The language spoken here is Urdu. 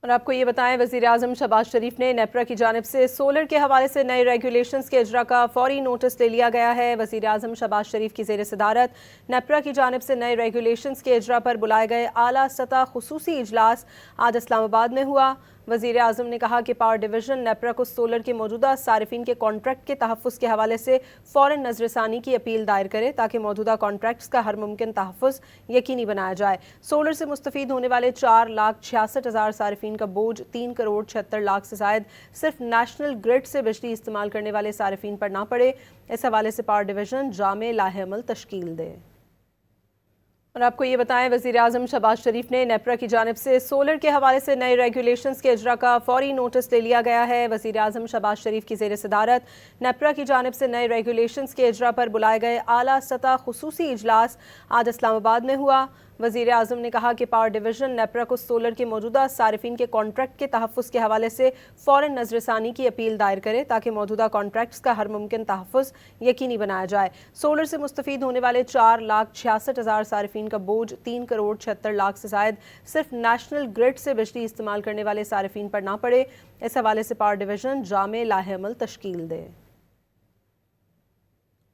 اور آپ کو یہ بتائیں، وزیر اعظم شہباز شریف نے نیپرا کی جانب سے سولر کے حوالے سے نئے ریگولیشنز کے اجرا کا فوری نوٹس لے لیا گیا ہے۔ وزیر اعظم شہباز شریف کی زیر صدارت نیپرا کی جانب سے نئے ریگولیشنز کے اجرا پر بلائے گئے اعلیٰ سطح خصوصی اجلاس آج اسلام آباد میں ہوا۔ وزیر اعظم نے کہا کہ پاور ڈویژن نیپرا کو سولر کے موجودہ صارفین کے کانٹریکٹ کے تحفظ کے حوالے سے فوراً نظر ثانی کی اپیل دائر کرے تاکہ موجودہ کانٹریکٹس کا ہر ممکن تحفظ یقینی بنایا جائے۔ سولر سے مستفید ہونے والے 4,66,000 صارفین کا بوجھ 3,76,00,000 سے زائد صرف نیشنل گرڈ سے بجلی استعمال کرنے والے صارفین پر نہ پڑے۔ اس حوالے سے پاور ڈویژن جامع لائحہ عمل تشکیل دے۔ اور آپ کو یہ بتائیں، وزیر اعظم شہباز شریف نے نیپرا کی جانب سے سولر کے حوالے سے نئے ریگولیشنز کے اجرا کا فوری نوٹس لے لیا گیا ہے۔ وزیر اعظم شہباز شریف کی زیر صدارت نیپرا کی جانب سے نئے ریگولیشنز کے اجرا پر بلائے گئے اعلیٰ سطح خصوصی اجلاس آج اسلام آباد میں ہوا۔ وزیر اعظم نے کہا کہ پاور ڈویژن نیپرا کو سولر کے موجودہ صارفین کے کانٹریکٹ کے تحفظ کے حوالے سے فوراً نظر ثانی کی اپیل دائر کرے تاکہ موجودہ کانٹریکٹس کا ہر ممکن تحفظ یقینی بنایا جائے۔ سولر سے مستفید ہونے والے 4,66,000 صارفین کا بوجھ 3,76,00,000 سے زائد صرف نیشنل گرڈ سے بجلی استعمال کرنے والے صارفین پر نہ پڑے۔ اس حوالے سے پاور ڈویژن جامع لائحہ عمل تشکیل دے۔